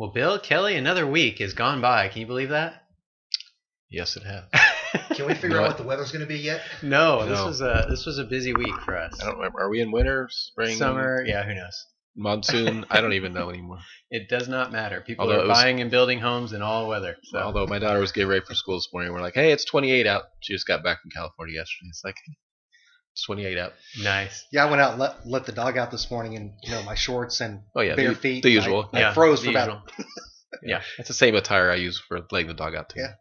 Well, Bill, Kelly, another week has gone by. Can you believe that? Yes, it has. Can we figure out what the weather's going to be yet? No, No. this was a busy week for us. I don't remember. Are we in winter, spring, Summer? Yeah, who knows? monsoon? I don't even know anymore. It does not matter. People Although are buying and building homes in all weather. So. Although my daughter was getting ready for school this morning, we're like, "Hey, it's 28 out." She just got back from California yesterday. It's like it's 28 out. Nice. Yeah, I went out and let the dog out this morning in my shorts and bare feet. The usual. I froze for usual. Yeah, it's the same attire I use for letting the dog out too. Yeah.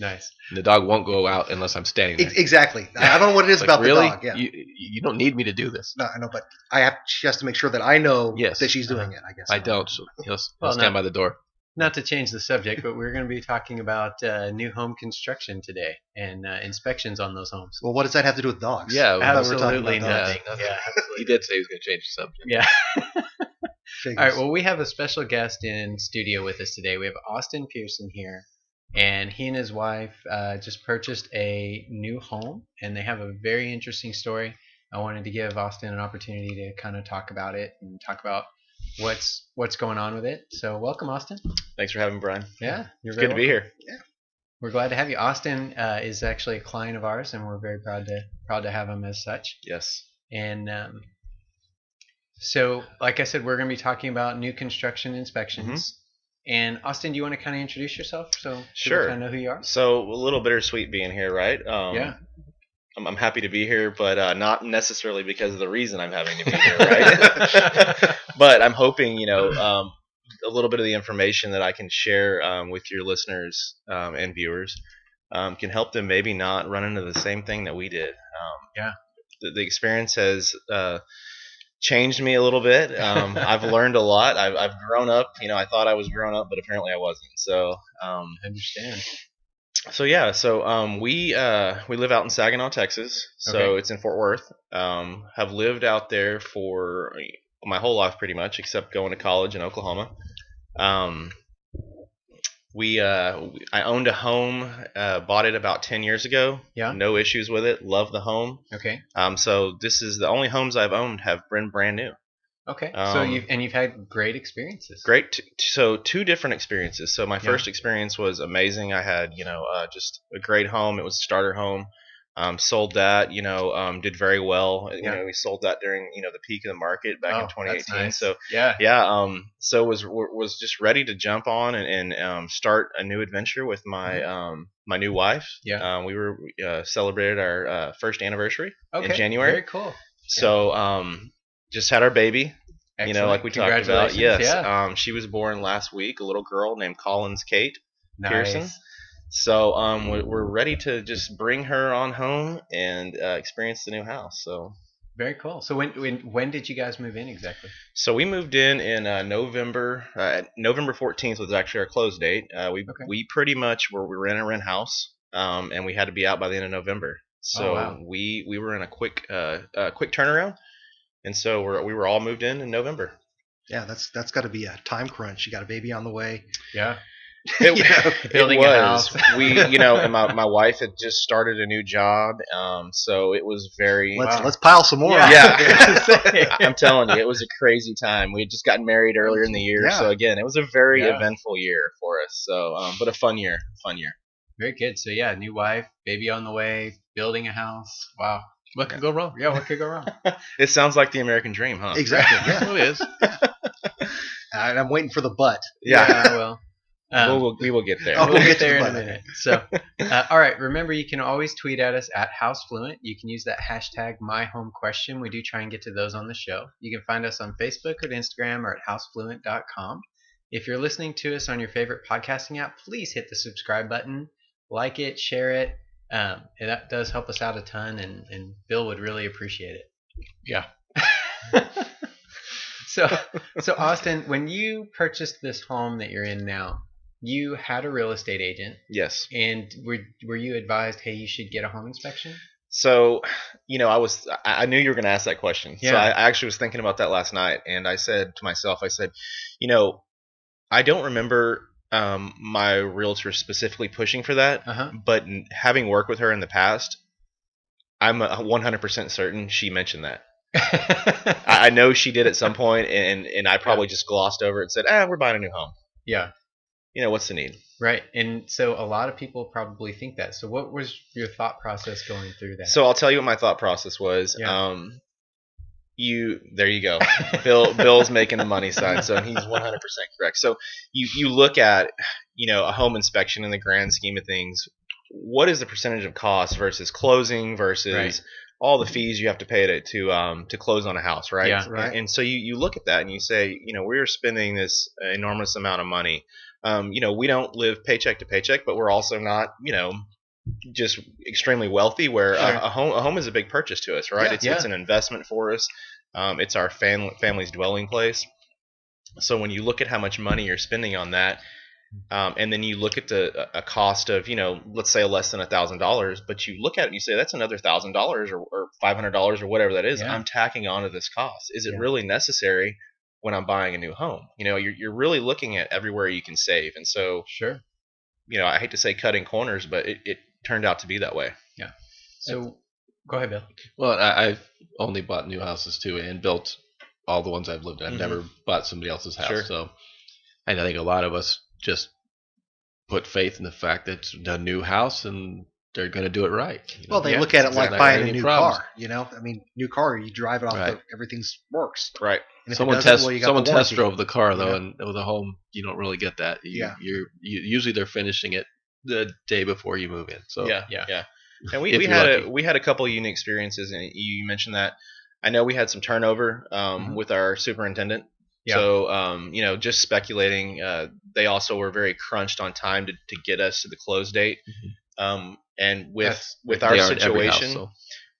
Nice. And the dog won't go out unless I'm standing there. Exactly. I don't know what it is Like, about really? the dog. Yeah. You don't need me to do this. No, I know, but she has to make sure that I know Yes. that she's doing it, I guess. I don't. So he'll Well, stand by the door. Not to change the subject, but we're going to be talking about new home construction today and inspections on those homes. Well, what does that have to do with dogs? Yeah, I thought we were talking absolutely about dogs. nothing. Yeah, He did say he was going to change the subject. Yeah. Figures. All right. Well, we have a special guest in studio with us today. We have Austin Pearson here, and he and his wife just purchased a new home, and they have a very interesting story. I wanted to give Austin an opportunity to kind of talk about it and talk about what's going on with it. So, welcome, Austin. Thanks for having me, Brian. Yeah, you're It's very good to be welcome. here. We're glad to have you. Austin is actually a client of ours, and we're very proud to have him as such. Yes. And so, like I said, we're going to be talking about new construction inspections. And Austin, do you want to kind of introduce yourself so people Sure. kind of know who you are? So a little bittersweet being here, right? Yeah. I'm happy to be here, but not necessarily because of the reason I'm having to be here, right? But I'm hoping, a little bit of the information that I can share with your listeners and viewers can help them maybe not run into the same thing that we did. Yeah. The experience has changed me a little bit. I've learned a lot. I've grown up. I thought I was grown up, but apparently I wasn't. So I understand. So yeah, we live out in Saginaw, Texas. So Okay. it's in Fort Worth. Have lived out there for my whole life pretty much, except going to college in Oklahoma. I owned a home, bought it about 10 years ago. Yeah. No issues with it. Love the home. Okay. So this is the only homes I've owned have been brand new. Okay. So you've had great experiences. Great. So two different experiences. So my first experience was amazing. I had, just a great home. It was a starter home. Sold that, did very well. We sold that during, the peak of the market back in 2018. That's nice. So yeah. so was just ready to jump on and start a new adventure with my my new wife. Yeah. We were celebrated our first anniversary in Okay. January. Very cool. So just had our baby. Excellent. Like we talked about. Yes. Yeah. She was born last week, a little girl named Collins Kate Nice. Pearson. So we're ready to just bring her on home and experience the new house. So Very cool. So when did you guys move in exactly? so we moved in November. November 14th was actually our close date. We pretty much we were in a rent house, and we had to be out by the end of November. So wow. we were in a quick turnaround, and so we were all moved in November. Yeah, that's got to be a time crunch. You got a baby on the way. Yeah. It Building a was. house. And my wife had just started a new job, so it was very. Let's pile some more. Yeah. I'm telling you, it was a crazy time. We had just gotten married earlier in the year, Yeah. so again, it was a very eventful year for us. So, but a fun year. Very good. So yeah, new wife, baby on the way, building a house. Wow. What could go wrong? Yeah, what could go wrong? It sounds like the American dream, huh? Exactly. Yeah. Well, it is. And I'm waiting for the but. Yeah. Well. We will get there. Oh, We'll get there in to a the minute. So, all right. Remember, you can always tweet at us at House Fluent. You can use that hashtag #MyHomeQuestion. We do try and get to those on the show. You can find us on Facebook or Instagram or at housefluent.com. If you're listening to us on your favorite podcasting app, please hit the subscribe button, like it, share it. That does help us out a ton, and Bill would really appreciate it. Yeah. So Austin, when you purchased this home that you're in now, you had a real estate agent. Yes. And were you advised, hey, you should get a home inspection? So, I knew you were going to ask that question. Yeah. So I actually was thinking about that last night, and I said to myself, I don't remember my realtor specifically pushing for that, but having worked with her in the past, I'm 100% certain she mentioned that. I know she did at some point, and I probably just glossed over it and said, we're buying a new home. Yeah. What's the need? Right. And so a lot of people probably think that. So what was your thought process going through that? So I'll tell you what my thought process was. Yeah. There you go. Bill's making the money sign, so he's 100% correct. So you look at a home inspection in the grand scheme of things. What is the percentage of cost versus closing versus Right. all the fees you have to pay to close on a house, right? Yeah. Right. And so you look at that and you say, we're spending this enormous amount of money. We don't live paycheck to paycheck, but we're also not, just extremely wealthy. Where Sure. a home is a big purchase to us, right? Yeah. It's an investment for us. It's our family's dwelling place. So when you look at how much money you're spending on that, and then you look at a cost of let's say less than $1,000, but you look at it and you say that's another $1,000 or $500 or whatever that is. Yeah. I'm tacking onto this cost. Is it Yeah. really necessary when I'm buying a new home? You're really looking at everywhere you can save, and so Sure. I hate to say cutting corners, but it turned out to be that way. Yeah. So go ahead, Bill. Well, I've only bought new houses too, and built all the ones I've lived in. I've Mhm. never bought somebody else's house. Sure. So, and I think a lot of us just put faith in the fact that it's a new house and they're going to do it right. Well, they Yeah, look at it exactly. like buying a Any new problems. car. I mean, new car, you drive it off, Right. everything works. Right. And if Someone it doesn't, well, you got someone the test warranty. drove the car though, Yeah. and with a home, you don't really get that. Yeah. Usually they're finishing it the day before you move in. So yeah. And If we you're had lucky. we had a couple of unique experiences, and you mentioned that. I know we had some turnover with our superintendent. Yeah. So just speculating, they also were very crunched on time to get us to the close date. And with they our are in every house, situation, so.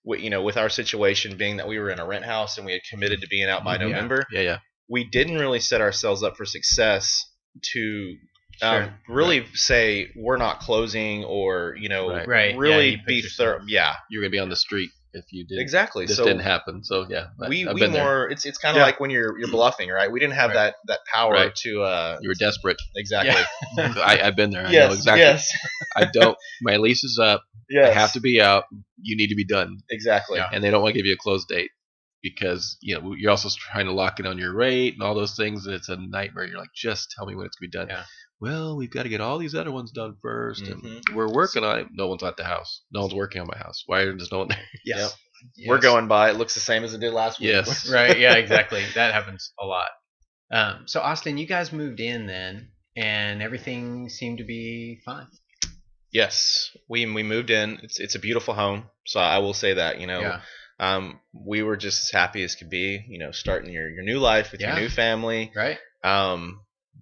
with our situation being that we were in a rent house and we had committed to being out by Mhm. November, Yeah. we didn't really set ourselves up for success to Sure. really say we're not closing, or Right. Right. really Yeah, you put be yourself- thorough. Yeah, You're going to be on the street if you did. exactly. This So didn't happen. So yeah, we I've been there. more. It's kind of Yeah. like when you're bluffing, right? We didn't have Right. that power Right. to You were desperate. exactly. I've been there. I Yes, know exactly. yes, I don't. My lease is up. yes. I have to be out. You need to be done, Exactly. Yeah. and they don't want to give you a close date because you're also trying to lock in on your rate and all those things, and it's a nightmare. You're like, just tell me when it's gonna be done. Yeah. Well, we've got to get all these other ones done first, Mhm. and we're working on it. No one's at the house. No one's working on my house. Why is no one there? Yes. Yes. We're going by. It looks the same as it did last week. Yes. Right. Yeah. Exactly. That happens a lot. So Austin, you guys moved in then, and everything seemed to be fine. Yes, we moved in. It's a beautiful home. So I will say that Yeah. we were just as happy as could be. Starting your new life with Yeah. your new family. Right.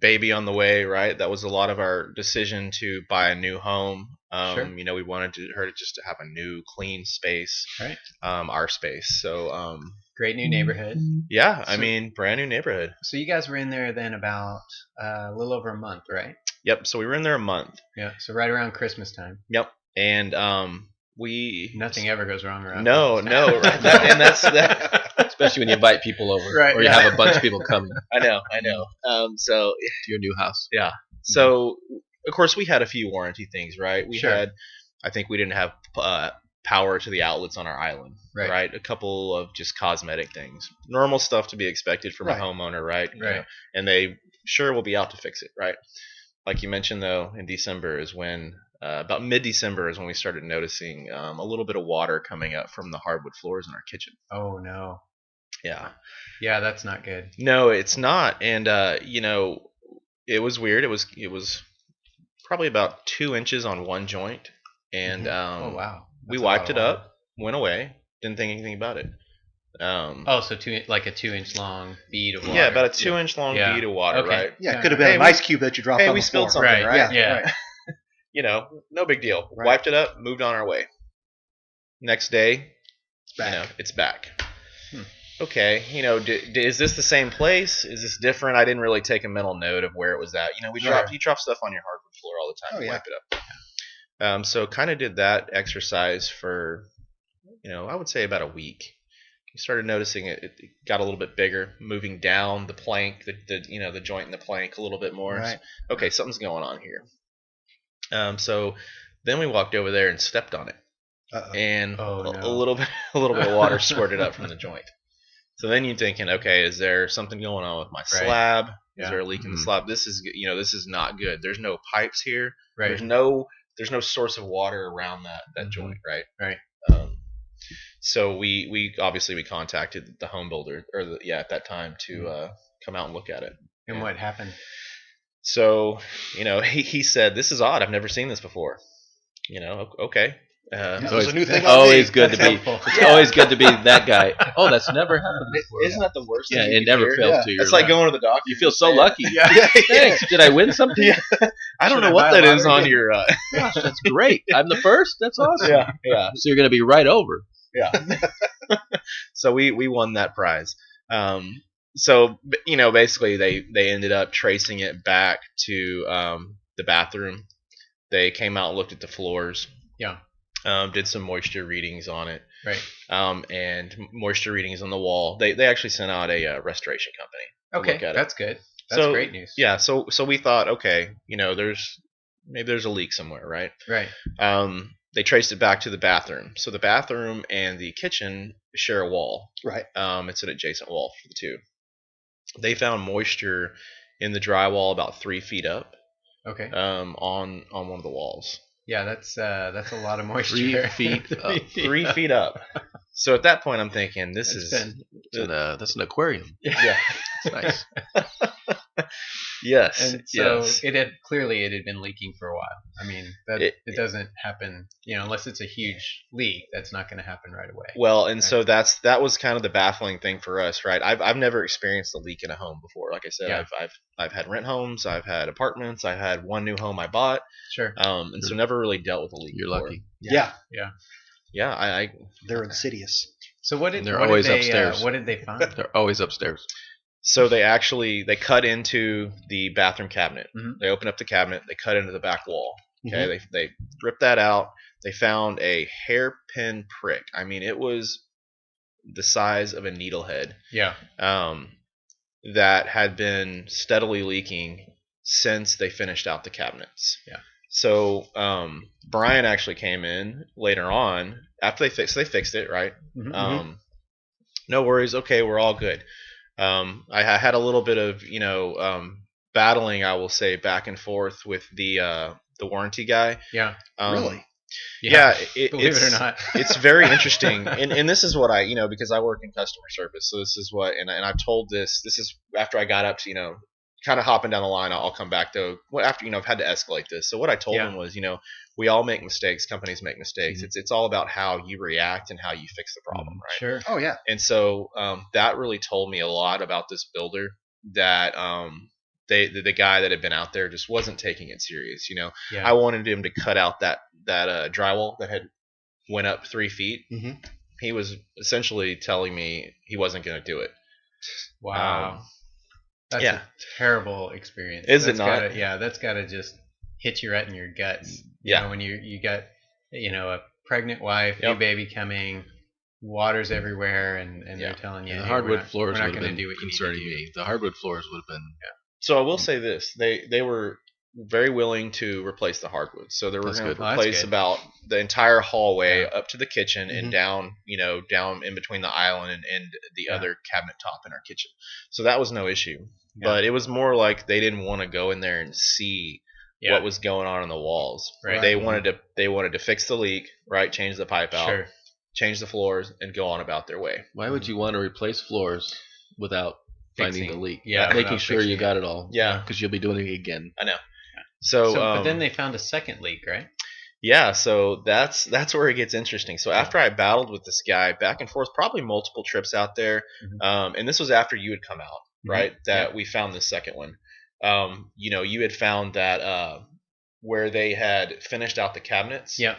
Baby on the way, right? That was a lot of our decision to buy a new home. Sure. We wanted her just to have a new, clean space, Right. our space. So, Great new neighborhood. yeah, I So- mean, brand new neighborhood. So you guys were in there then about a little over a month, right? Yep. So we were in there a month. Yeah. So right around Christmas time. Yep. And we Nothing ever goes wrong around. No, Christmas no, time. right, and that's that. Especially when you invite people over, Right, or you yeah. have a bunch of people coming I know. So to your new house. So, of course, we had a few warranty things, right? We Sure. had, I think we didn't have power to the outlets on our island, Right. right? A couple of just cosmetic things, normal stuff to be expected from Right. a homeowner, right? Right. And they sure will be out to fix it, right? Like you mentioned, though, in December is when, about mid-December is when we started noticing a little bit of water coming up from the hardwood floors in our kitchen. Oh no. Yeah. Yeah, that's not good. No, it's not. And it was weird. It was probably about 2 inches on one joint, and Oh wow. we That's a lot wiped of it water. up, went away, didn't think anything about it. Oh, so like a 2-inch long bead of water. Yeah, about a 2-inch long Yeah. bead of water, Okay. right? Yeah, Yeah. it could have been Hey, an we- ice cube that you dropped Hey, on we the spilled floor. something, Right, right? yeah. No big deal. Right. Wiped it up, moved on our way. Next day, It's back. it's back. Hmm. Okay, is this the same place? Is this different? I didn't really take a mental note of where it was at. You drop stuff on your hardwood floor all the time. Oh, You yeah. wipe it up. So kind of did that exercise for, I would say about a week. You started noticing it got a little bit bigger, moving down the plank, the joint in the plank a little bit more. Right. Okay, something's going on here. So then we walked over there and stepped on it, Uh-oh. and Oh, a no. little bit of water squirted up from the joint. So then you're thinking, okay, is there something going on with my slab? Is there a leak in the slab? This is not good. There's no pipes here. Right. There's no source of water around that joint, right? Right. So we obviously we contacted the home builder at that time to come out and look at it. And what happened? So he said, "This is odd. I've never seen this before." Okay. It was a new thing. Always good That's to be. helpful. It's always good to be that guy. Oh, that's never happened before. Isn't that the worst? Yeah, thing it you never hear? fails to your. It's like going to the doctor. You feel and so saying, lucky. Yeah. Thanks. Did I win something? Yeah. I don't Should know I what buy a that is lottery? on your. Gosh, that's great. I'm the first. That's awesome. Yeah. So you're going to be right over. Yeah. So we won that prize. So basically they ended up tracing it back to the bathroom. They came out and looked at the floors. Yeah. Did some moisture readings on it. Right. And moisture readings on the wall. They actually sent out a restoration company. Okay. Look at it. That's good. That's great news. Yeah. So we thought, okay, there's a leak somewhere, right? Right. They traced it back to the bathroom. So the bathroom and the kitchen share a wall. Right. It's an adjacent wall for the two. They found moisture in the drywall about 3 feet up. Okay. On one of the walls. Yeah, that's a lot of moisture. 3 feet up. 3 feet up. So at that point, I'm thinking that's That's an aquarium. Yeah. It's nice. Yes. And so yes. it had been leaking for a while. I mean, it doesn't happen, unless it's a huge leak. That's not going to happen right away. Well, and so that was kind of the baffling thing for us, right? I've never experienced a leak in a home before. Like I said, Yeah. I've had rent homes, I've had apartments, I've had one new home I bought, Sure. and so never really dealt with a leak. You're before. lucky. Yeah. Yeah, They're insidious. So what did And they're what always did they, upstairs. what did they find? They're always upstairs. So they cut into the bathroom cabinet. Mhm. They opened up the cabinet. They cut into the back wall. Okay, they ripped that out. They found a hairpin prick. I mean, it was the size of a needlehead. Yeah. That had been steadily leaking since they finished out the cabinets. Yeah. So Brian actually came in later on after they fixed it, right? Mhm. No worries. Okay, we're all good. I had a little bit of battling, I will say, back and forth with the warranty guy. Yeah. Really? Yeah, Believe it or not. it's very interesting, and this is what I because I work in customer service, so this is what and I've told this is after I got up to kind of hopping down the line. I'll come back though after I've had to escalate this. So what I told him was we all make mistakes, companies make mistakes. Mm-hmm. It's all about how you react and how you fix the problem, right? Sure. Oh yeah. And so that really told me a lot about this builder that the guy that had been out there just wasn't taking it serious. Yeah. I wanted him to cut out that drywall that had went up 3 feet. Mhm. He was essentially telling me he wasn't going to do it. Wow. That's yeah. a terrible experience. Is it not? That's got to just hit you right in your guts. Yeah. When you got a pregnant wife, new Yep. baby coming, water's everywhere, and they're telling you, And the hey, hardwood floors we're would not have going to been do what you need to concerning do. me. The hardwood floors would have been. So I will say this: they were very willing to replace the hardwood. So they were That's going to good. Oh, that's replace good. about the entire hallway Yeah. up to the kitchen and down, down in between the island and the other cabinet top in our kitchen. So that was no issue. Yeah. But it was more like they didn't want to go in there and see what was going on the walls. Right. They wanted to fix the leak, right? Change the pipe out, Sure. change the floors, and go on about their way. Why would you want to replace floors without finding Fixing. the leak? Yeah, making without sure you fixing got it all. Yeah. Because you'll be doing it again. I know. So, So, but then they found a second leak, right? yeah, so that's where it gets interesting. So after I battled with this guy back and forth, probably multiple trips out there, and this was after you had come out, right? That we found the second one. You had found that where they had finished out the cabinets. Yeah.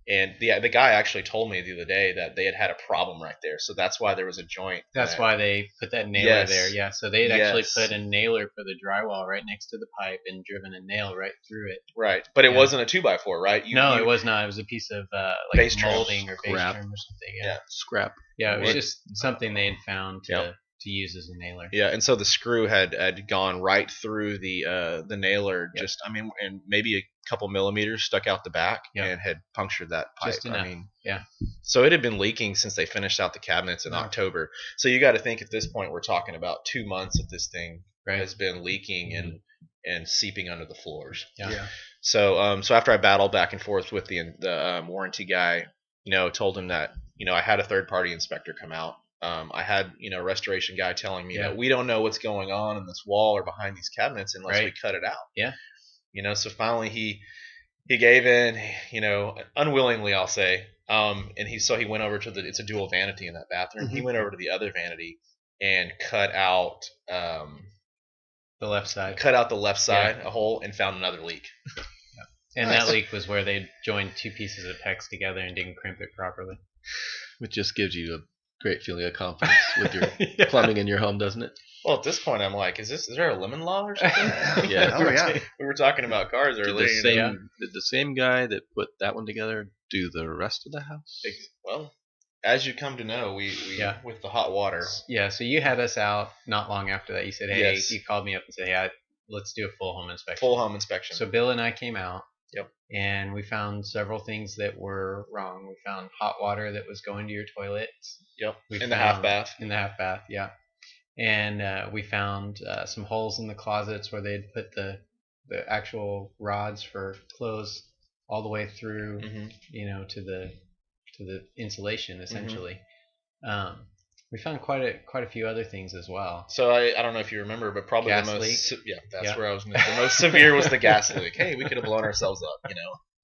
And the guy actually told me the other day that they had a problem right there. So that's why there was a joint. That's why they put that nailer Yes. there. Yeah. So they had actually Yes. put a nailer for the drywall right next to the pipe and driven a nail right through it. Right. But it Yeah. wasn't a 2x4, right? No, it was not. It was a piece of Base trim. molding or base Scrap. trim or something. Yeah. Yeah. Scrap. Yeah. It was What? just something they had found to Yep. use as a nailer. Yeah, and so the screw had gone right through the nailer, Yep. and maybe a couple millimeters stuck out the back Yep. and had punctured that pipe. Just enough. Yeah. So it had been leaking since they finished out the cabinets in October. So you got to think at this point we're talking about 2 months of this thing has been leaking and seeping under the floors. Yeah. So after I battled back and forth with the warranty guy, told him that I had a third party inspector come out. I had a restoration guy telling me that we don't know what's going on in this wall or behind these cabinets unless we cut it out. Yeah. So finally he gave in, unwillingly, I'll say. And he went over to it's a dual vanity in that bathroom. He went over to the other vanity and cut out the left side. A hole, and found another leak. And that leak was where they joined two pieces of PEX together and didn't crimp it properly. Which just gives you a great feeling of confidence with your plumbing in your home, doesn't it? Well, at this point, I'm like, is there a lemon law or something? Yeah. We were talking about cars earlier. Did the same guy that put that one together do the rest of the house? Well, as you come to know, we with the hot water. Yeah, so you had us out not long after that. You said, hey, you called me up and said, hey, let's do a full home inspection. So Bill and I came out. Yep. And we found several things that were wrong. We found hot water that was going to your toilet. Yep. In the half bath. In the half bath, yeah. And we found some holes in the closets where they'd put the actual rods for clothes all the way through, to the insulation essentially. We found quite a few other things as well. So I don't know if you remember, but probably gas the most leak. That's where I was. The most severe was the gas leak. Hey, we could have blown ourselves up,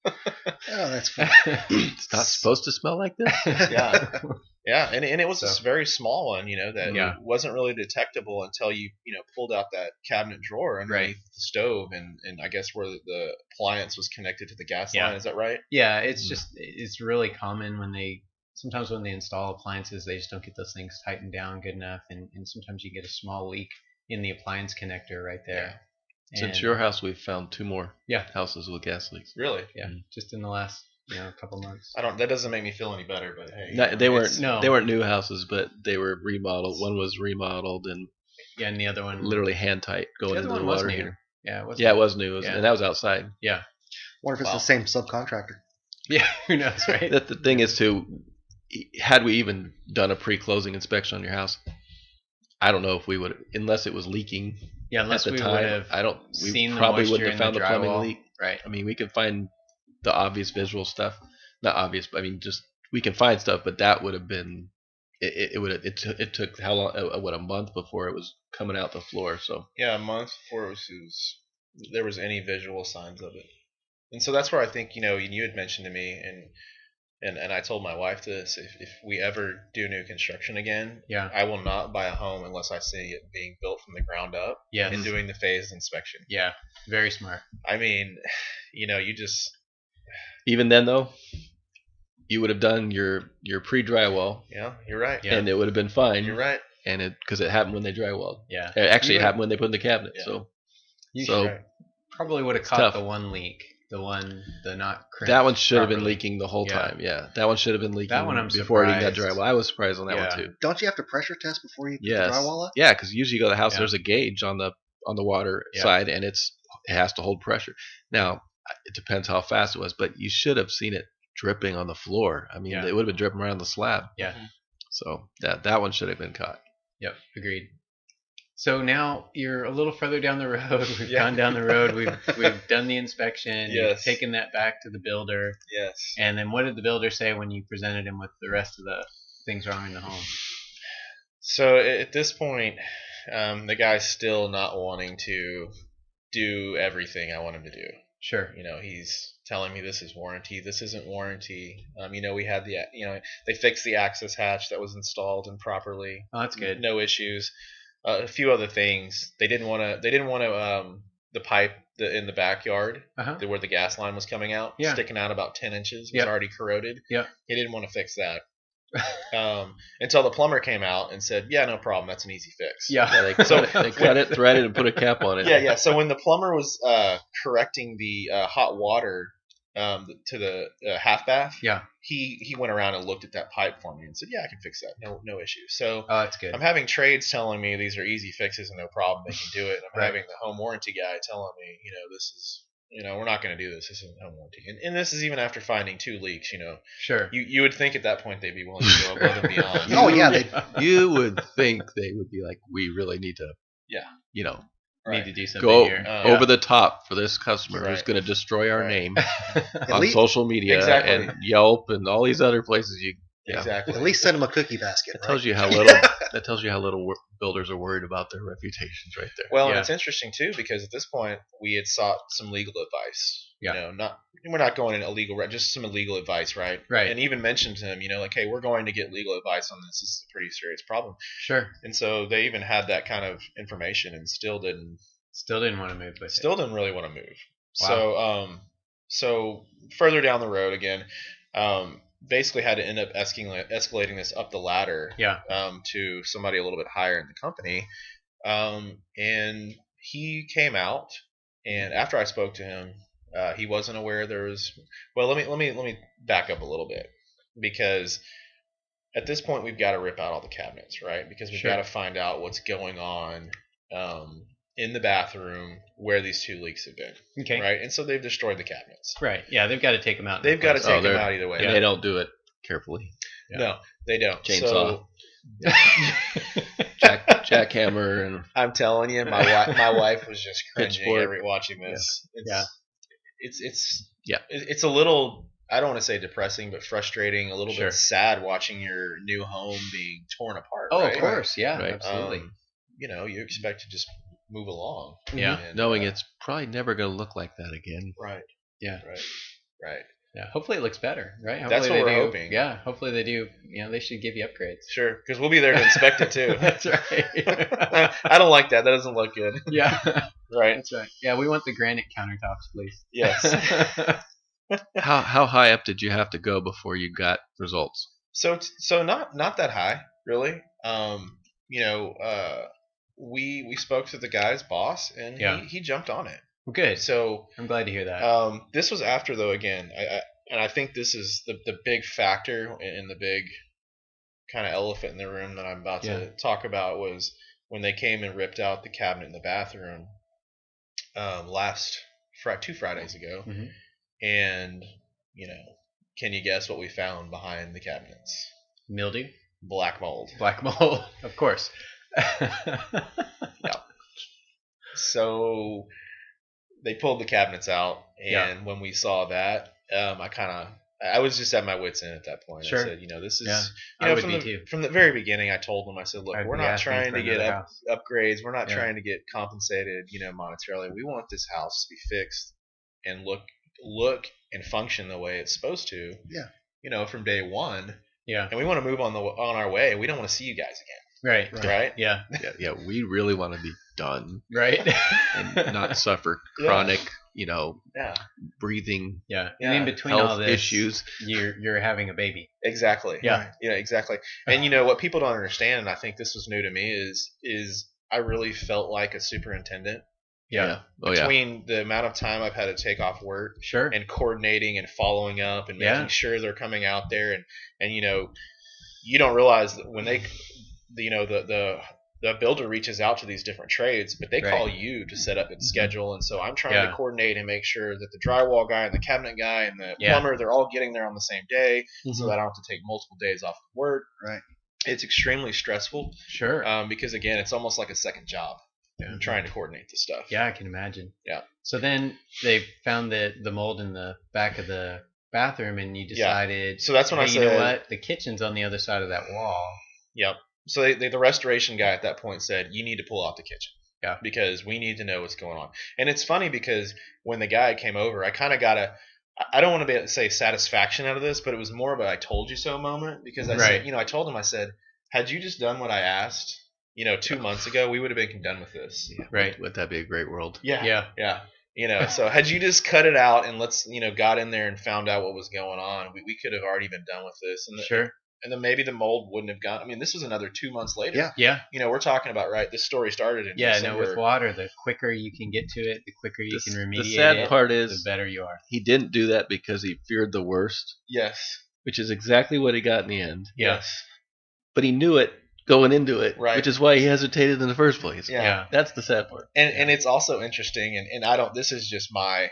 Oh, that's fun. It's not supposed to smell like this. Yeah, and it was a very small one, that wasn't really detectable until you pulled out that cabinet drawer underneath the stove, and I guess where the appliance was connected to the gas line. Is that right? Yeah, it's really common sometimes when they install appliances, they just don't get those things tightened down good enough, and sometimes you get a small leak in the appliance connector right there. Since your house, we've found 2 more Yeah. houses with gas leaks. Really? Yeah, just in the last couple months. That doesn't make me feel any better, but hey. No, they weren't new houses, but they were remodeled. One was remodeled and and the other one literally hand tight going into the water heater. Yeah, it was. Yeah, it was new, and that was outside. Yeah. Wonder if it's the same subcontractor. Yeah, who knows, right? The thing is, had we even done a pre-closing inspection on your house, I don't know if we would, unless it was leaking. Yeah, unless at the we time, would have we probably wouldn't have found the plumbing drywall. leak. Right. I mean, we can find the obvious visual stuff. Not obvious, but I mean, just we can find stuff. But that would have been it took how long? A month before it was coming out the floor. So yeah, a month before there was any visual signs of it. And so that's where I think you had mentioned to me, and I told my wife this: if we ever do new construction again, I will not buy a home unless I see it being built from the ground up. Yes. And doing the phased inspection. Yeah, very smart. I mean, you just even then though, you would have done your pre-drywall. Yeah, you're right. Yeah. And it would have been fine. You're right. And because it happened when they drywalled. Yeah. It happened when they put in the cabinet. Yeah. So probably would have caught the one leak. The not crimped. That one should have been leaking the whole time. Yeah, that one should have been leaking that one before it even got drywall. I was surprised on that one too. Don't you have to pressure test before you put the drywall up? Yeah, because usually you go to the house, there's a gauge on the water side, and it has to hold pressure. Now it depends how fast it was, but you should have seen it dripping on the floor. I mean, it would have been dripping around the slab. Yeah. So that one should have been caught. Yep, agreed. So now you're a little further down the road. We've gone down the road. We've done the inspection. You've taken that back to the builder. Yes. And then what did the builder say when you presented him with the rest of the things wrong in the home? So at this point, the guy's still not wanting to do everything I want him to do. Sure. He's telling me this is warranty. This isn't warranty. We had they fixed the access hatch that was installed improperly. Oh, that's good. No issues. A few other things. They didn't want to. The pipe in the backyard where the gas line was coming out, sticking out about 10 inches, was already corroded. Yeah. He didn't want to fix that. Until the plumber came out and said, "Yeah, no problem. That's an easy fix." Yeah. They cut it, threaded, and put a cap on it. Yeah. So when the plumber was correcting the hot water to the half bath, he went around and looked at that pipe for me and said, "Yeah, I can fix that. No issue." So that's good. I'm having trades telling me these are easy fixes and no problem, they can do it. And I'm having the home warranty guy telling me, this is, we're not going to do this. This isn't home warranty. And this is even after finding 2 leaks. Sure. You would think at that point they'd be willing to go above and beyond. Oh yeah, you would think they would be like, we really need to you know, Need to do something go here. over the top for this customer who's Right. going to destroy our name At on least, social media Exactly. and Yelp and all these other places. Exactly. at least send them a cookie basket. That Right? tells you how little. That tells you how little builders are worried about their reputations, right there. Well, and it's interesting too because at this point we had sought some legal advice. Yeah. We're not going in illegal, just some illegal advice, right? Right. And even mentioned to him, like, hey, we're going to get legal advice on this. This is a pretty serious problem. Sure. And so they even had that kind of information and still didn't want to move with it. Still didn't really want to move. Wow. So further down the road again, basically had to end up escalating this up the ladder. Yeah. To somebody a little bit higher in the company. And he came out, and after I spoke to him, he wasn't aware there was. Well, let me back up a little bit, because at this point we've got to rip out all the cabinets, right? Because we've got to find out what's going on in the bathroom where these 2 leaks have been. Okay. Right, and so they've destroyed the cabinets. Right. Yeah, they've got to take them out. They've got to take them out either way. And they don't do it carefully. Yeah. No, they don't. Chainsaw. So, jackhammer, and I'm telling you, my wife was just cringing Pitchfork. watching this. Yeah. It's a little, I don't want to say depressing, but frustrating, a little Sure. bit sad watching your new home being torn apart. Oh, right? of course. Yeah, Right. absolutely. You expect to just move along. Yeah. And, knowing it's probably never going to look like that again. right. Yeah. Right. Yeah. Hopefully it looks better, right? Hopefully That's what they we're do. hoping. Yeah. Hopefully they do. They should give you upgrades. Sure, because we'll be there to inspect it too. That's right. I don't like that. That doesn't look good. Yeah. Right. That's right. Yeah, we want the granite countertops, please. Yes. How high up did you have to go before you got results? So not that high, really. We spoke to the guy's boss, and he jumped on it. Good. So I'm glad to hear that. this was after, though. Again, I think this is the big factor and the big kind of elephant in the room that I'm about to talk about was when they came and ripped out the cabinet in the bathroom last 2 Fridays ago, and can you guess what we found behind the cabinets? Mildew? Black mold. Black mold, of course. Yeah. So they pulled the cabinets out, and when we saw that, I was just at my wits' end at that point. Sure. I said, this is from the very beginning. I told them, I said, look, we're not trying to get upgrades. We're not trying to get compensated, monetarily. We want this house to be fixed and look and function the way it's supposed to. Yeah. From day one. Yeah. And we want to move on our way. We don't want to see you guys again. Right. Yeah. Yeah. We really want to be done. Right. And not suffer chronic, breathing. Yeah. And in between health all this issues, you're having a baby. Exactly. Yeah. Yeah. Exactly. And what people don't understand, and I think this was new to me, is I really felt like a superintendent. Yeah. Between the amount of time I've had to take off work, Sure, and coordinating and following up and making sure they're coming out there, and you don't realize that when the builder reaches out to these different trades, but they call you to set up and schedule, and so I'm trying to coordinate and make sure that the drywall guy and the cabinet guy and the plumber, they're all getting there on the same day, so that I don't have to take multiple days off of work. Right. It's extremely stressful. Sure. Because again, it's almost like a second job. I'm trying to coordinate the stuff. Yeah, I can imagine. Yeah. So then they found the mold in the back of the bathroom, and you decided. So that's when I said, you know what? The kitchen's on the other side of that wall. Yep. So the restoration guy at that point said, you need to pull out the kitchen. Yeah. Because we need to know what's going on. And it's funny because when the guy came over, I kind of got I don't want to say satisfaction out of this, but it was more of a I told you so moment, because I said, I told him, I said, had you just done what I asked, 2 months ago, we would have been done with this. Yeah, right. Would that be a great world? Yeah. So had you just cut it out and got in there and found out what was going on, we could have already been done with this. And sure. And then maybe the mold wouldn't have gone. I mean, this was another 2 months later. Yeah. We're talking about, this story started in December. With water, the quicker you can get to it, the quicker you can remediate it. The sad part is, the better you are. He didn't do that because he feared the worst. Yes. Which is exactly what he got in the end. Yes. But he knew it going into it, right, which is why he hesitated in the first place. Yeah. That's the sad part. And it's also interesting, and I don't, this is just my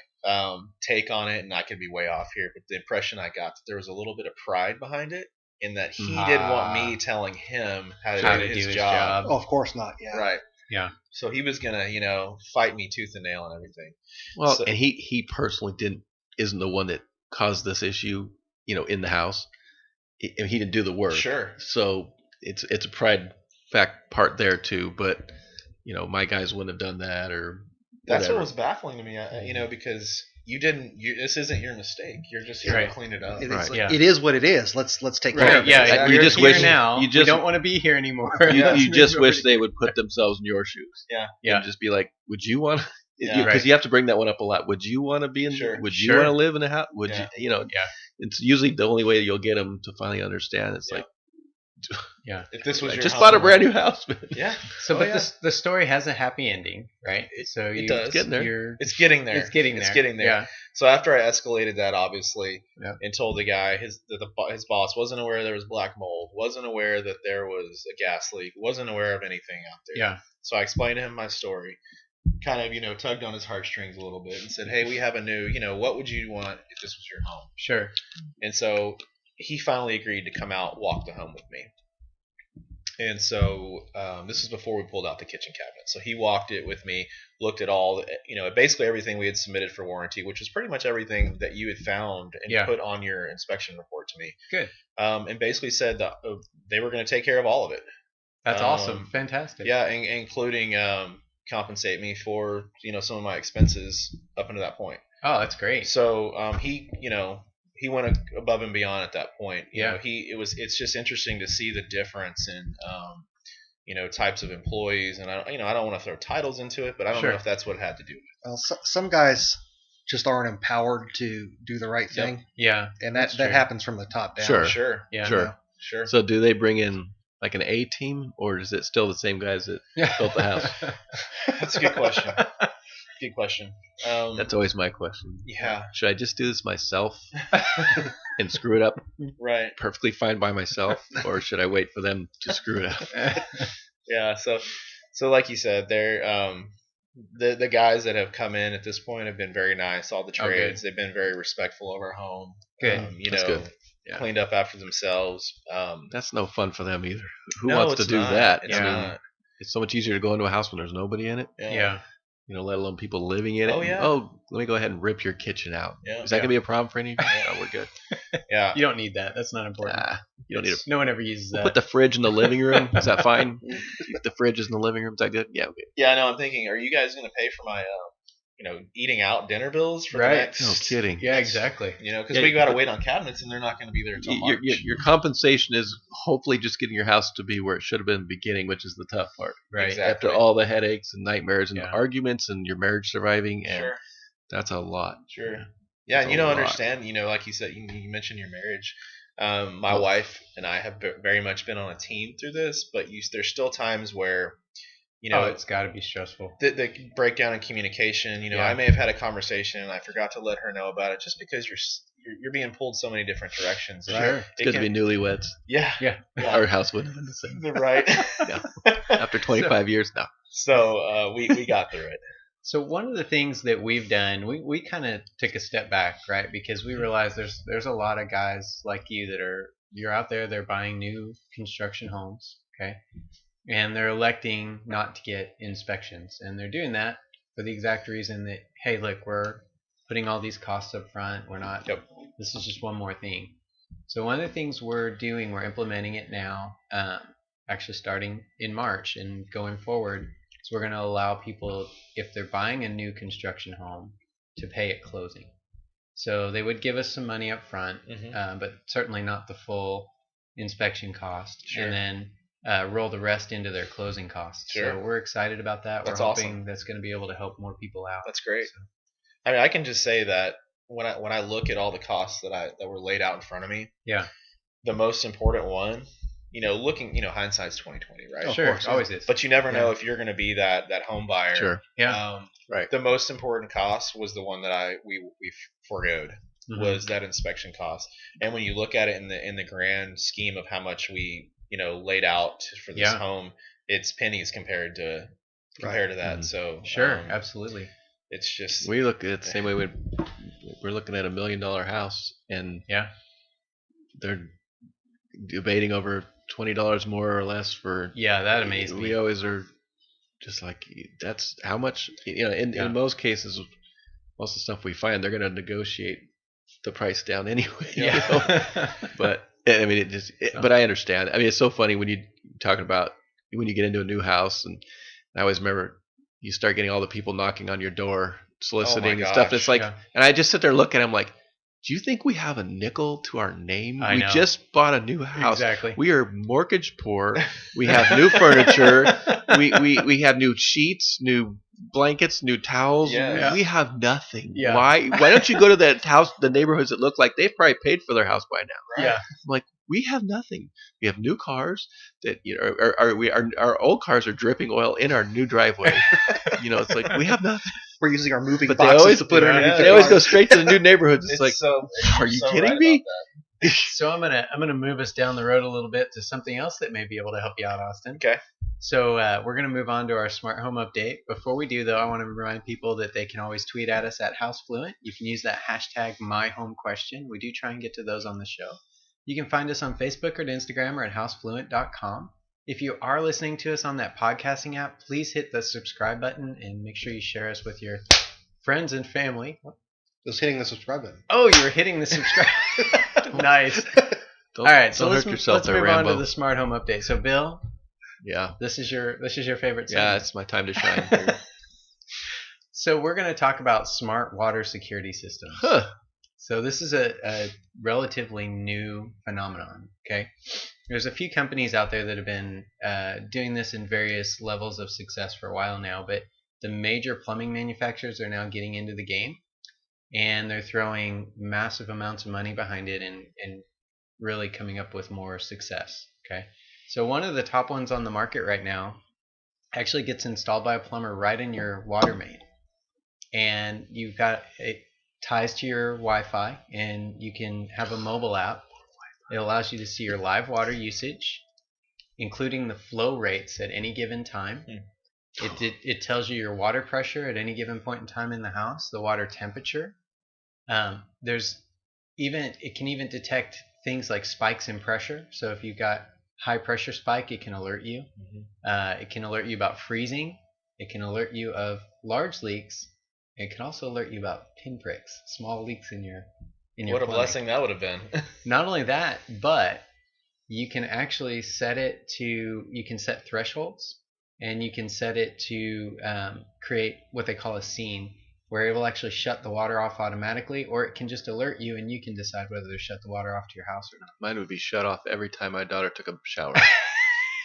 take on it, and I could be way off here, but the impression I got that there was a little bit of pride behind it, in that he didn't want me telling him how to do his job. Oh, of course not. Yeah. Right. Yeah. So he was gonna, fight me tooth and nail and everything. Well, and he personally isn't the one that caused this issue, in the house. He didn't do the work. Sure. So it's a pride fact part there too, but my guys wouldn't have done that or that's whatever. what was baffling to me, because you didn't. This isn't your mistake. You're just here to clean it up. It is what it is. Let's take care of it. Yeah, exactly. you You just here wish now. you We just don't want to be here anymore. you just wish they would put themselves in your shoes. Yeah. And just be like, would you want? Yeah. Because you have to bring that one up a lot. Would you want to be in? Sure. Would you want to live in a house? Would Yeah. you? It's usually the only way you'll get them to finally understand. It's like, if this was I your just home, bought a brand new house, man. Yeah. So, the story has a happy ending, right? So it does. It's getting there. It's getting there. It's getting there. Yeah. So after I escalated that, obviously, Yep. and told the guy his boss wasn't aware there was black mold, wasn't aware that there was a gas leak, wasn't aware of anything out there. Yeah. So I explained to him my story, kind of, tugged on his heartstrings a little bit and said, hey, we have a new, what would you want if this was your home? Sure. And so he finally agreed to come out, walk the home with me. And so this is before we pulled out the kitchen cabinet. So he walked it with me, looked at all, basically everything we had submitted for warranty, which was pretty much everything that you had found and put on your inspection report to me. Good. And basically said that they were going to take care of all of it. That's awesome. Fantastic. Yeah, including compensate me for some of my expenses up until that point. Oh, that's great. So he went above and beyond at that point. It's just interesting to see the difference in types of employees, and I don't want to throw titles into it, but I don't know if that's what it had to do with it. Well, some guys just aren't empowered to do the right thing. Yeah, and that happens from the top down. Sure. Yeah. Sure. So do they bring in like an A team, or is it still the same guys that built the house? That's a good question. Good question. That's always my question. Yeah. Should I just do this myself and screw it up right perfectly fine by myself, or should I wait for them to screw it up? Yeah. So like you said, they're the guys that have come in at this point have been very nice. All the trades, they've been very respectful of our home. Good. That's good. Yeah. Cleaned up after themselves. That's no fun for them either. Who wants to do that? It's so much easier to go into a house when there's nobody in it. Yeah. Let alone people living in it. Oh, yeah. Let me go ahead and rip your kitchen out. Yeah. Is that going to be a problem for any of you? No, we're good. Yeah. You don't need that. That's not important. You don't need it. No one ever uses that. Put the fridge in the living room. Is that fine? If the fridge is in the living room, is that good? Yeah, okay. Yeah, I know. I'm thinking, are you guys going to pay for my, eating out dinner bills for the next? No kidding. Yeah, exactly. Because we got to wait on cabinets, and they're not going to be there until March. Your compensation is hopefully just getting your house to be where it should have been in the beginning, which is the tough part. Right. Exactly. After all the headaches and nightmares and arguments and your marriage surviving, and Sure. that's a lot. Sure. Yeah, and you don't understand, like you said, you mentioned your marriage. My wife and I have very much been on a team through this, but there's still times where, it's got to be stressful. The breakdown in communication. I may have had a conversation and I forgot to let her know about it, just because you're being pulled so many different directions. Sure. It's good to be newlyweds. Yeah. Our house wouldn't have been the same. Right. No. After 25 years, no. So we got through it. So one of the things that we've done, we kind of took a step back, right? Because we realized there's a lot of guys like you that you're out there, they're buying new construction homes, okay? And they're electing not to get inspections. And they're doing that for the exact reason that, hey, look, we're putting all these costs up front. We're not, this is just one more thing. So one of the things we're doing, we're implementing it now, actually starting in March and going forward. So we're going to allow people, if they're buying a new construction home, to pay at closing. So they would give us some money up front, but certainly not the full inspection cost. Sure. And then roll the rest into their closing costs. Sure. So we're excited about that. That's we're hoping awesome. That's going to be able to help more people out. That's great. So. I mean, I can just say that when I look at all the costs that were laid out in front of me, the most important one, hindsight's 20/20, right? Oh, sure, course, always is. But you never know if you're going to be that home buyer. Sure. Yeah. Right. The most important cost was the one that we forgoed. Was that inspection cost. And when you look at it in the grand scheme of how much we laid out for this home, it's pennies compared to that. Mm-hmm. So sure, absolutely. It's just, we look at it the same way we're looking at $1 million house, and they're debating over $20 more or less for. Yeah, that amazed me. We always are. just like that's how much in most cases, most of the stuff we find, they're going to negotiate the price down anyway. Yeah. But I mean, but I understand. I mean, it's so funny when you talking about when you get into a new house, and I always remember you start getting all the people knocking on your door, soliciting and stuff. And it's like, and I just sit there looking. I'm like, do you think we have a nickel to our name? We just bought a new house. Exactly. We are mortgage poor. We have new furniture. We have new sheets, new blankets, new towels. Yeah. We have nothing. Yeah. Why don't you go to that house, the neighborhoods that look like they've probably paid for their house by now? Yeah. I'm like, we have nothing. We have new cars that our old cars are dripping oil in our new driveway. It's like we have nothing. We're using our moving But boxes to put underneath. They always go straight to the new neighborhoods. It's like, are you so kidding right me? So I'm gonna move us down the road a little bit to something else that may be able to help you out, Austin. Okay. So we're gonna move on to our smart home update. Before we do, though, I want to remind people that they can always tweet at us at House Fluent. You can use that hashtag #MyHomeQuestion. We do try and get to those on the show. You can find us on Facebook or Instagram or at housefluent.com. If you are listening to us on that podcasting app, please hit the subscribe button and make sure you share us with your friends and family. Just hitting the subscribe button. Oh, you're hitting the subscribe. Nice. All right, so let's move on to the smart home update. So, Bill, this is your favorite segment. Yeah, it's my time to shine. So we're going to talk about smart water security systems. Huh. So this is a relatively new phenomenon. Okay, there's a few companies out there that have been doing this in various levels of success for a while now, but the major plumbing manufacturers are now getting into the game, and they're throwing massive amounts of money behind it and really coming up with more success. Okay, so one of the top ones on the market right now actually gets installed by a plumber right in your water main, and you've got it ties to your Wi-Fi, and you can have a mobile app. It allows you to see your live water usage, including the flow rates at any given time. It tells you your water pressure at any given point in time in the house, the water temperature. It can even detect things like spikes in pressure. So if you've got high pressure spike, it can alert you. It can alert you about freezing. It can alert you of large leaks. It can also alert you about pinpricks, small leaks in your What a blessing that would have been. Not only that, but you can actually set thresholds, and you can set it to create what they call a scene, where it will actually shut the water off automatically, or it can just alert you, and you can decide whether to shut the water off to your house or not. Mine would be shut off every time my daughter took a shower.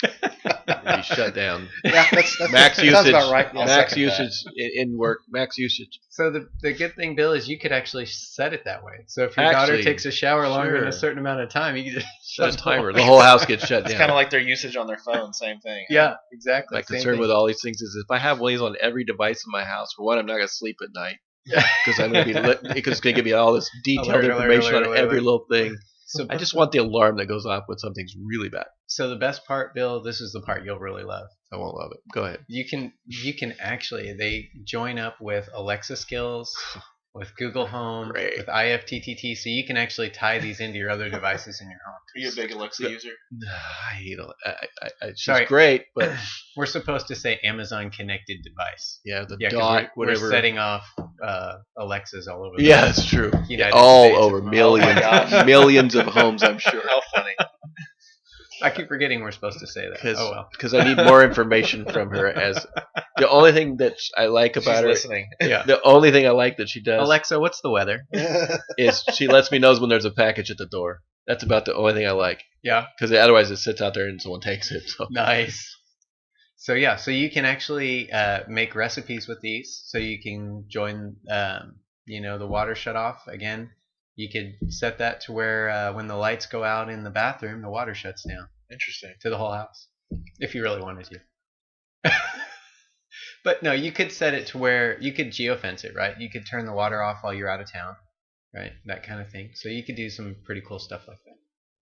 Would be shut down. Yeah, that's max usage. About right. Max usage in work. Max usage. So the good thing, Bill, is you could actually set it that way. So if your daughter takes a shower longer than a certain amount of time, you can just set a timer. The whole house gets shut down. It's kind of like their usage on their phone. Same thing. Yeah, exactly. My concern with all these things is if I have one of these on every device in my house, for one, I'm not going to sleep at night. Because I'm going to be because it's going to give me all this detailed information on every little thing. So I just want the alarm that goes off when something's really bad. So the best part, Bill, this is the part you'll really love. I won't love it. Go ahead. You can actually, they join up with Alexa skills, with Google Home, with IFTTT, so you can actually tie these into your other devices in your home. Are you a big Alexa user? She's great, but we're supposed to say Amazon connected device. Yeah, dot, whatever. We're setting off Alexas all over. Yeah, that's true. All States over millions of homes, I'm sure. How funny. I keep forgetting we're supposed to say that. Because I need more information from her. As the only thing that I like about her, listening. Yeah. The only thing I like that she does, Alexa, what's the weather? Is she lets me know when there's a package at the door. That's about the only thing I like. Yeah. Because otherwise it sits out there and someone takes it. So. Nice. So you can actually make recipes with these. So you can join, the water shut off again. You could set that to where when the lights go out in the bathroom, the water shuts down. Interesting. To the whole house, if you really wanted to. But no, you could set it to where you could geofence it, right? You could turn the water off while you're out of town, right? That kind of thing. So you could do some pretty cool stuff like that.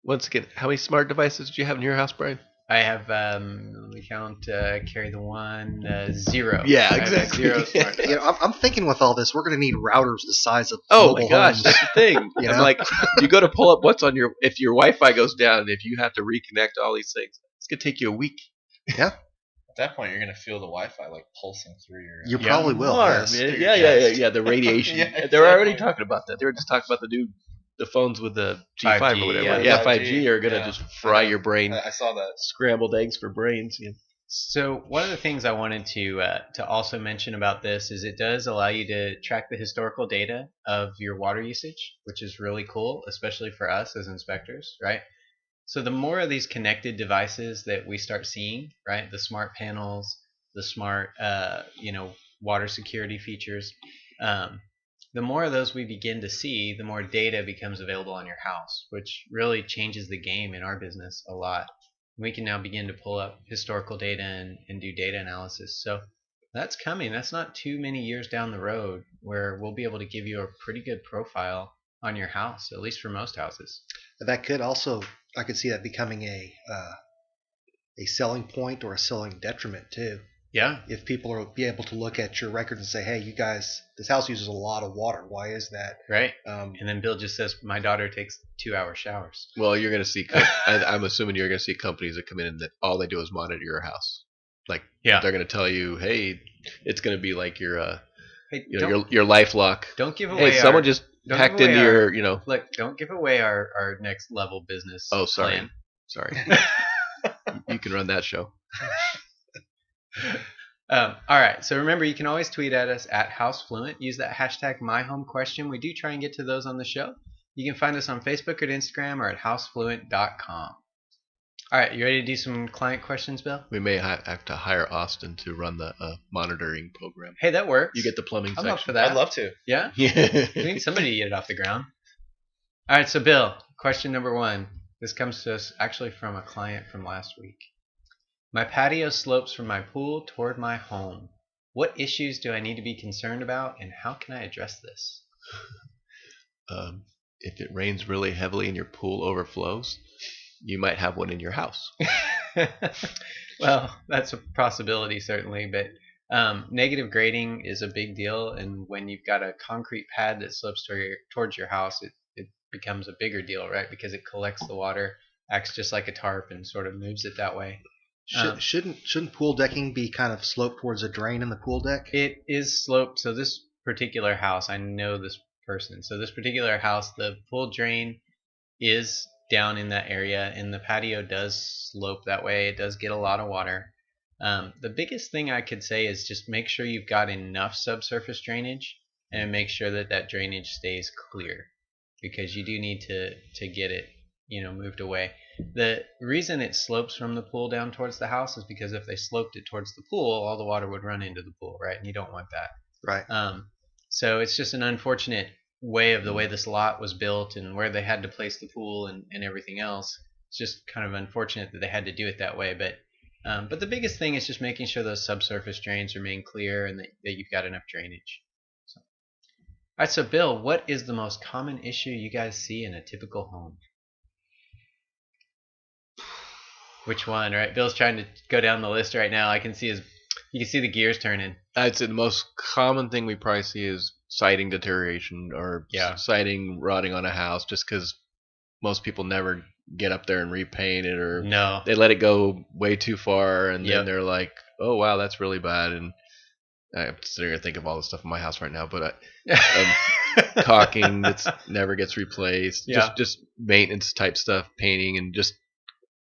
Once again, how many smart devices do you have in your house, Brian? I have, let me count, carry the one, 0. Yeah, exactly. 0 smart devices. I'm thinking with all this, we're going to need routers the size of my gosh, homes. that's the thing. I'm like, you go to pull up what's on if your Wi-Fi goes down, if you have to reconnect all these things, it's going to take you a week. Yeah. At that point, you're gonna feel the Wi-Fi like pulsing through your. You probably will. Yes. Yeah. The radiation. Yeah, exactly. They're already talking about that. They were just talking about the phones with the G5 5G, or whatever. yeah. Yeah, 5G are gonna just fry your brain. I saw that. Scrambled eggs for brains. Yeah. So one of the things I wanted to also mention about this is it does allow you to track the historical data of your water usage, which is really cool, especially for us as inspectors, right? So the more of these connected devices that we start seeing, right, the smart panels, the smart, water security features, the more of those we begin to see, the more data becomes available on your house, which really changes the game in our business a lot. We can now begin to pull up historical data and do data analysis. So that's coming. That's not too many years down the road where we'll be able to give you a pretty good profile on your house, at least for most houses. That could also, I could see that becoming a selling point or a selling detriment too. Yeah. If people are be able to look at your records and say, hey, you guys, this house uses a lot of water. Why is that? Right. And then Bill just says, my daughter takes 2-hour showers. Well, you're going to see, I'm assuming you're going to see companies that come in and that all they do is monitor your house. Like, they're going to tell you, hey, it's going to be like your LifeLock. Don't give away. Hey, someone just hacked into your, Look, don't give away our next level business. Oh, sorry. Plan. Sorry. You can run that show. All right. So remember, you can always tweet at us at House Fluent. Use that hashtag MyHomeQuestion. We do try and get to those on the show. You can find us on Facebook or Instagram or at housefluent.com. All right. You ready to do some client questions, Bill? We may have to hire Austin to run the monitoring program. Hey, that works. You get the plumbing I'm section. up for that. I'd love to. Yeah? Yeah. We need somebody to get it off the ground. All right. So, Bill, question number 1. This comes to us actually from a client from last week. My patio slopes from my pool toward my home. What issues do I need to be concerned about, and how can I address this? If it rains really heavily and your pool overflows, you might have one in your house. Well, that's a possibility, certainly, but negative grading is a big deal, and when you've got a concrete pad that slopes towards your house, it becomes a bigger deal, right? Because it collects the water, acts just like a tarp, and sort of moves it that way. Shouldn't pool decking be kind of sloped towards a drain in the pool deck? It is sloped. So this particular house, I know this person. So this particular house, the pool drain is down in that area, and the patio does slope that way. It does get a lot of water. The biggest thing I could say is just make sure you've got enough subsurface drainage, and make sure that drainage stays clear, because you do need to get it moved away. The reason it slopes from the pool down towards the house is because if they sloped it towards the pool, all the water would run into the pool, right? And you don't want that. Right. So it's just an unfortunate way of the way this lot was built and where they had to place the pool and everything else. It's just kind of unfortunate that they had to do it that way. But the biggest thing is just making sure those subsurface drains remain clear and that you've got enough drainage. So. All right, so Bill, what is the most common issue you guys see in a typical home? Which one, right? Bill's trying to go down the list right now. You can see the gears turning. I'd say the most common thing we probably see is siding deterioration or siding rotting on a house, just because most people never get up there and repaint it, or they let it go way too far, and then they're like, oh, wow, that's really bad. And I'm sitting here thinking of all the stuff in my house right now, but caulking that never gets replaced, just maintenance type stuff, painting, and just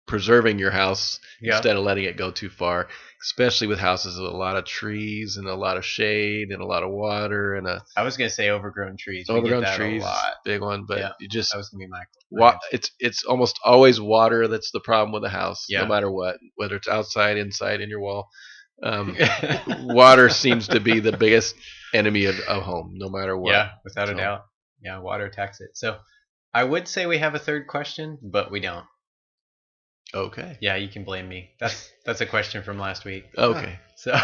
preserving your house instead of letting it go too far, especially with houses with a lot of trees and a lot of shade and a lot of water and I was gonna say overgrown trees. Overgrown trees, big one, but you just that was gonna be my it's almost always water that's the problem with a house, no matter what, whether it's outside, inside, in your wall. Water seems to be the biggest enemy of home, no matter what. Yeah, without a doubt. Yeah, water attacks it. So I would say we have a third question, but we don't. Okay. Yeah, you can blame me. That's a question from last week. Okay. So,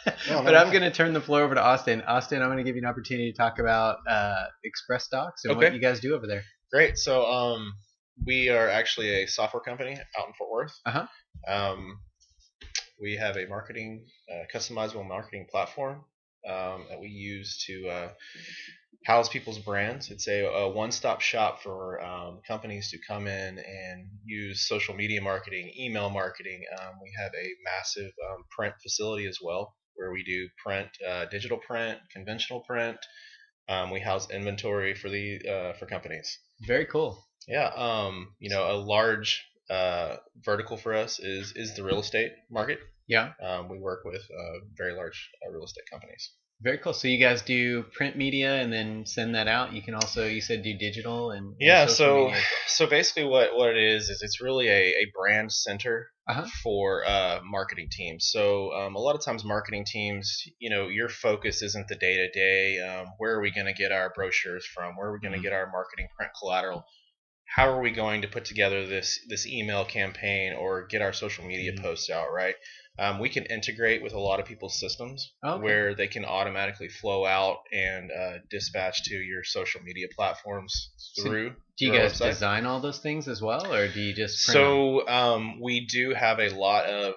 but I'm going to turn the floor over to Austin. Austin, I'm going to give you an opportunity to talk about Express Docs and what you guys do over there. Great. So, we are actually a software company out in Fort Worth. We have a customizable marketing platform that we use to house people's brands. It's a one-stop shop for companies to come in and use social media marketing, email marketing. We have a massive print facility as well, where we do print, digital print, conventional print. We house inventory for companies. Very cool. Yeah, a large vertical for us is the real estate market. Yeah. We work with very large real estate companies. Very cool. So you guys do print media and then send that out. You can also, you said, do digital and yeah. social media. So basically, what it is it's really a brand center for marketing teams. So a lot of times, marketing teams, your focus isn't the day to day. Where are we going to get our brochures from? Where are we going to get our marketing print collateral? How are we going to put together this email campaign or get our social media posts out, right? We can integrate with a lot of people's systems where they can automatically flow out and dispatch to your social media platforms through. Do you guys design all those things as well, or do you just print them? We do have a lot of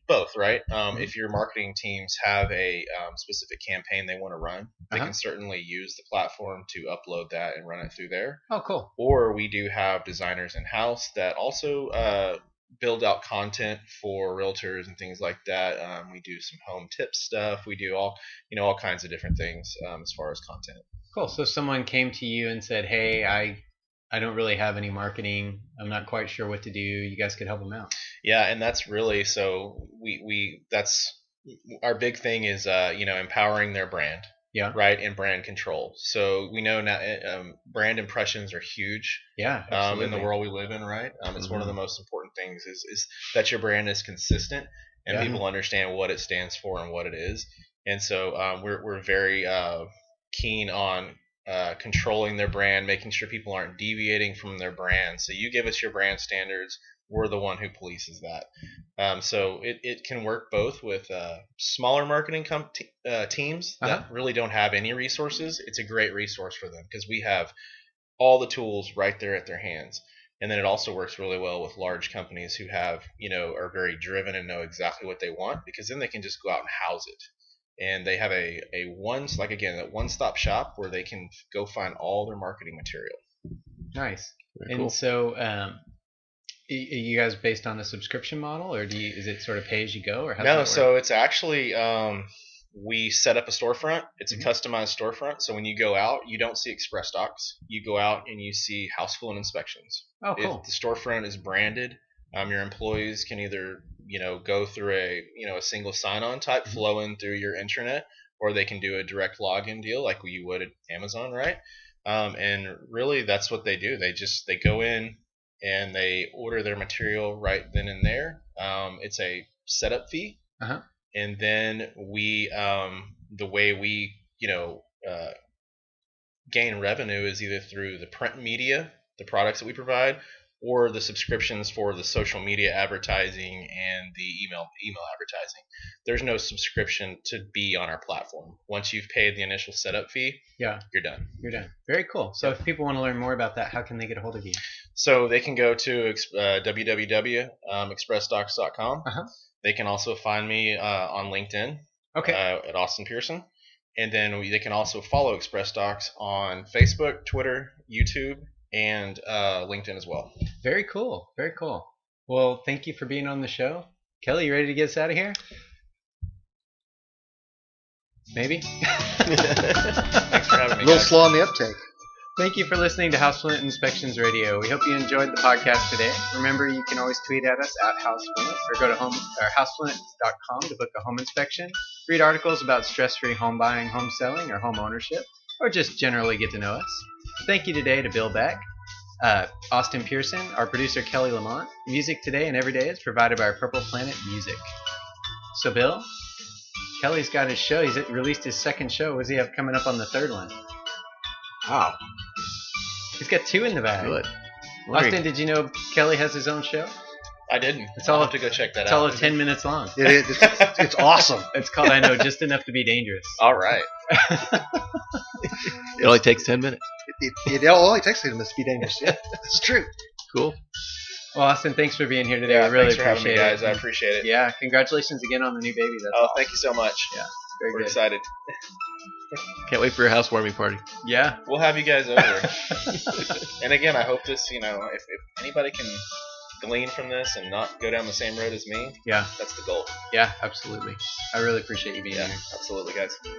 both, right? If your marketing teams have a specific campaign they want to run, they can certainly use the platform to upload that and run it through there. Oh, cool. Or we do have designers in house that also build out content for realtors and things like that. We do some home tip stuff. We do all kinds of different things as far as content. Cool. So someone came to you and said, "Hey, I don't really have any marketing. I'm not quite sure what to do. You guys could help them out." Yeah, and that's really so that's our big thing is empowering their brand. Yeah. Right, and brand control. So we know now brand impressions are huge. Yeah. In the world we live in, right? It's one of the most important things is that your brand is consistent and people understand what it stands for and what it is. And so we're very keen on controlling their brand, making sure people aren't deviating from their brand. So you give us your brand standards. We're the one who polices that. So it can work both with smaller marketing teams that really don't have any resources. It's a great resource for them because we have all the tools right there at their hands. And then it also works really well with large companies who have, are very driven and know exactly what they want, because then they can just go out and house it. And they have a one-stop shop where they can go find all their marketing material. Nice. Very and cool. So are you guys based on a subscription model, or is it sort of pay as you go, or how does that work? So it's actually we set up a storefront. It's a customized storefront. So when you go out, you don't see Express Docs. You go out and you see House Fluent Inspections. Oh, cool. If the storefront is branded, your employees can either go through a single sign-on type flow in through your intranet, or they can do a direct login deal like you would at Amazon, right? And really, that's what they do. They go in and they order their material right then and there. It's a setup fee, and then we, the way we, gain revenue is either through the print media, the products that we provide, or the subscriptions for the social media advertising and the email advertising. There's no subscription to be on our platform. Once you've paid the initial setup fee, you're done. You're done. Very cool. So if people want to learn more about that, how can they get a hold of you? So they can go to www.expressdocs.com. They can also find me on LinkedIn at Austin Pearson. And then they can also follow Express Docs on Facebook, Twitter, YouTube, and LinkedIn as well. Very cool. Very cool. Well, thank you for being on the show. Kelly, you ready to get us out of here? Maybe? Thanks for having me, A little guys. slow on the uptake. Thank you for listening to House Fluent Inspections Radio. We hope you enjoyed the podcast today. Remember, you can always tweet at us at HouseFluent, or go to housefluent.com to book a home inspection, read articles about stress-free home buying, home selling, or home ownership, or just generally get to know us. Thank you today to Bill Beck, Austin Pearson, our producer Kelly Lamont. Music today and every day is provided by Purple Planet Music. So, Bill, Kelly's got his show. He's released his second show. What does he have coming up on the third one? Wow. He's got 2 in the bag. Good. Austin, did you know Kelly has his own show? I didn't. I'll have to go check that out. It's all of 10 minutes long. It is. It's awesome. It's called, I Know, Just Enough to Be Dangerous. All right. It only takes 10 minutes. It only takes him to be dangerous. Yeah, it's true. Cool. Well, Austin, thanks for being here today. Yeah, I really thanks for appreciate having me, guys. it. I appreciate it. Yeah, congratulations again on the new baby. That's awesome. Thank you so much. Yeah, very We're good. excited. Can't wait for your housewarming party. Yeah. We'll have you guys over. And again, I hope this, if anybody can glean from this and not go down the same road as me, yeah, that's the goal. Yeah, absolutely. I really appreciate you being here. Absolutely, guys.